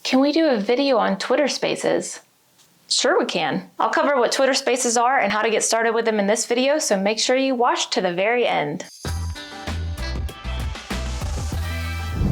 Can we do a video on Twitter Spaces? Sure we can. I'll cover what Twitter Spaces are and how to get started with them in this video, so make sure you watch to the very end.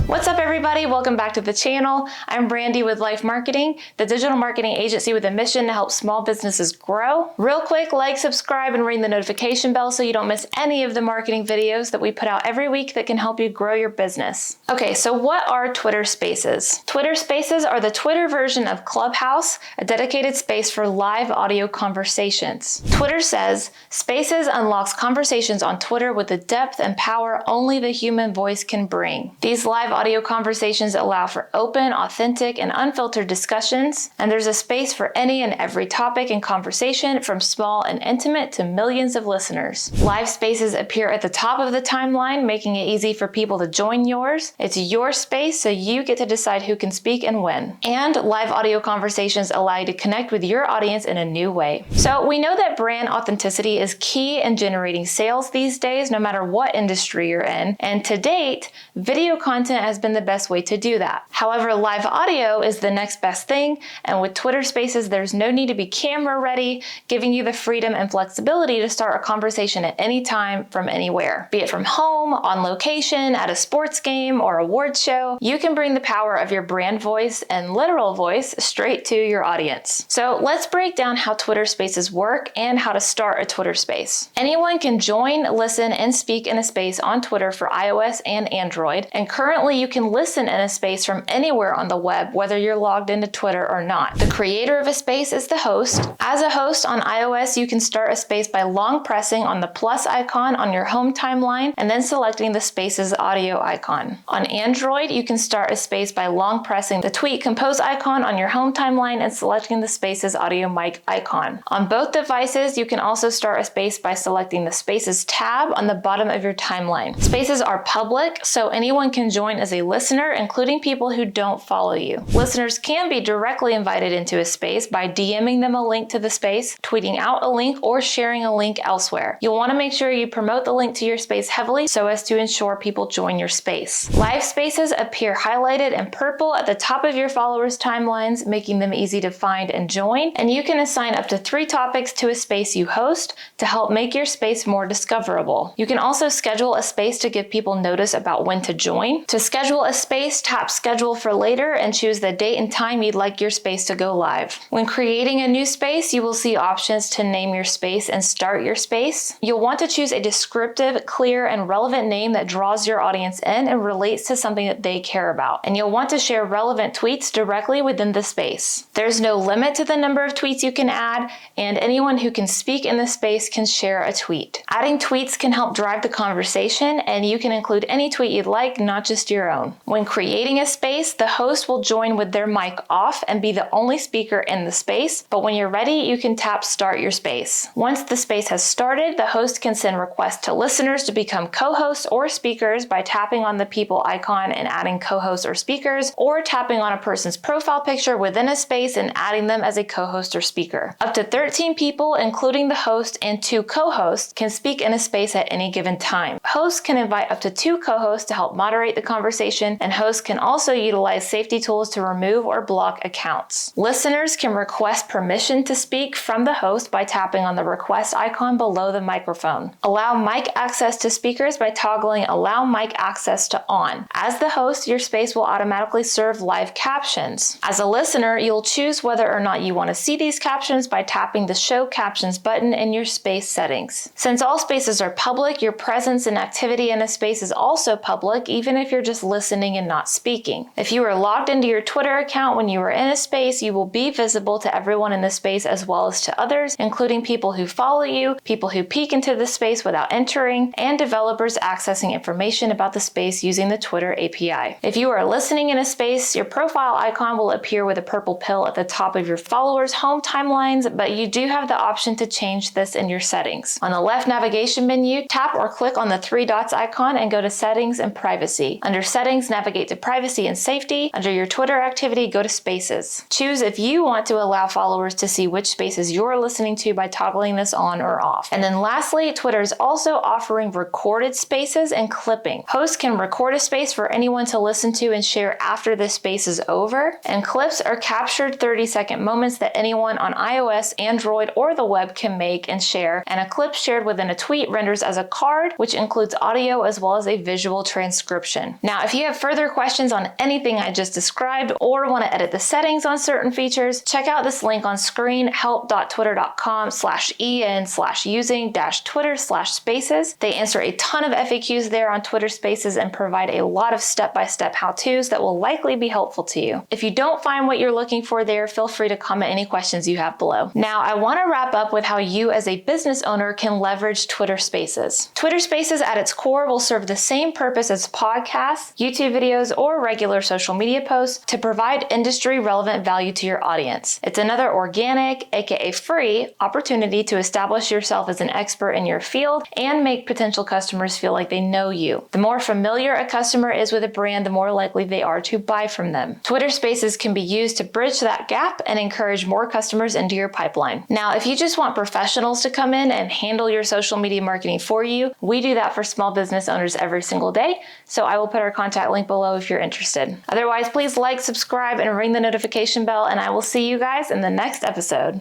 What's up everybody? Welcome back to the channel. I'm Brandy with LYFE Marketing, the digital marketing agency with a mission to help small businesses grow. Real quick, like, subscribe, and ring the notification bell so you don't miss any of the marketing videos that we put out every week that can help you grow your business. Okay, so what are Twitter Spaces? Twitter Spaces are the Twitter version of Clubhouse, a dedicated space for live audio conversations. Twitter says, Spaces unlocks conversations on Twitter with the depth and power only the human voice can bring. These live audio conversations allow for open, authentic, and unfiltered discussions, and there's a space for any and every topic and conversation from small and intimate to millions of listeners. Live spaces appear at the top of the timeline, making it easy for people to join yours. It's your space, so you get to decide who can speak and when. And live audio conversations allow you to connect with your audience in a new way. So we know that brand authenticity is key in generating sales these days, no matter what industry you're in. And to date, video content has been the best way to do that. However, live audio is the next best thing, and with Twitter Spaces, there's no need to be camera ready, giving you the freedom and flexibility to start a conversation at any time from anywhere. Be it from home, on location, at a sports game, or award show, you can bring the power of your brand voice and literal voice straight to your audience. So let's break down how Twitter Spaces work and how to start a Twitter Space. Anyone can join, listen, and speak in a space on Twitter for iOS and Android, and currently you can listen in a space from anywhere on the web, whether you're logged into Twitter or not. The creator of a space is the host. As a host on iOS, you can start a space by long pressing on the plus icon on your home timeline and then selecting the Spaces audio icon. On Android, you can start a space by long pressing the tweet compose icon on your home timeline and selecting the Spaces audio mic icon. On both devices, you can also start a space by selecting the Spaces tab on the bottom of your timeline. Spaces are public, so anyone can join as a listener, including people who don't follow you. Listeners can be directly invited into a space by DMing them a link to the space, tweeting out a link, or sharing a link elsewhere. You'll want to make sure you promote the link to your space heavily so as to ensure people join your space. Live spaces appear highlighted in purple at the top of your followers' timelines, making them easy to find and join, and you can assign up to 3 topics to a space you host to help make your space more discoverable. You can also schedule a space to give people notice about when to join. To schedule a space, tap Schedule for later and choose the date and time you'd like your space to go live. When creating a new space, you will see options to name your space and start your space. You'll want to choose a descriptive, clear, and relevant name that draws your audience in and relates to something that they care about. And you'll want to share relevant tweets directly within the space. There's no limit to the number of tweets you can add, and anyone who can speak in the space can share a tweet. Adding tweets can help drive the conversation, and you can include any tweet you'd like, not just your own. When creating a space, the host will join with their mic off and be the only speaker in the space, but when you're ready, you can tap Start Your Space. Once the space has started, the host can send requests to listeners to become co-hosts or speakers by tapping on the people icon and adding co-hosts or speakers, or tapping on a person's profile picture within a space and adding them as a co-host or speaker. Up to 13 people, including the host and 2 co-hosts, can speak in a space at any given time. Hosts can invite up to 2 co-hosts to help moderate the conversation, and hosts can also utilize safety tools to remove or block accounts. Listeners can request permission to speak from the host by tapping on the request icon below the microphone. Allow mic access to speakers by toggling Allow Mic Access to On. As the host, your space will automatically serve live captions. As a listener, you'll choose whether or not you want to see these captions by tapping the Show Captions button in your space settings. Since all spaces are public, your presence and activity in a space is also public, even if you're just listening and not speaking. If you are logged into your Twitter account when you are in a space, you will be visible to everyone in the space as well as to others, including people who follow you, people who peek into the space without entering, and developers accessing information about the space using the Twitter API. If you are listening in a space, your profile icon will appear with a purple pill at the top of your followers' home timelines, but you do have the option to change this in your settings. On the left navigation menu, tap or click on the three dots icon and go to Settings and Privacy. Under Settings, navigate to Privacy and Safety. Under your Twitter activity, go to Spaces. Choose if you want to allow followers to see which spaces you're listening to by toggling this on or off. And then lastly, Twitter is also offering recorded spaces and clipping. Hosts can record a space for anyone to listen to and share after the space is over. And clips are captured 30-second moments that anyone on iOS, Android, or the web can make and share. And a clip shared within a tweet renders as a card, which includes audio as well as a visual transcription. Now, if you have further questions on anything I just described or want to edit the settings on certain features, check out this link on screen, help.twitter.com/en/using-Twitter/spaces. They answer a ton of FAQs there on Twitter Spaces and provide a lot of step-by-step how-tos that will likely be helpful to you. If you don't find what you're looking for there, feel free to comment any questions you have below. Now, I want to wrap up with how you as a business owner can leverage Twitter Spaces. Twitter Spaces at its core will serve the same purpose as podcasts, YouTube videos, or regular social media posts to provide industry-relevant value to your audience. It's another organic, aka free, opportunity to establish yourself as an expert in your field and make potential customers feel like they know you. The more familiar a customer is with a brand, the more likely they are to buy from them. Twitter Spaces can be used to bridge that gap and encourage more customers into your pipeline. Now, if you just want professionals to come in and handle your social media marketing for you, we do that for small business owners every single day, so I will put our contact link below if you're interested. Otherwise, please like, subscribe, and ring the notification bell, and I will see you guys in the next episode.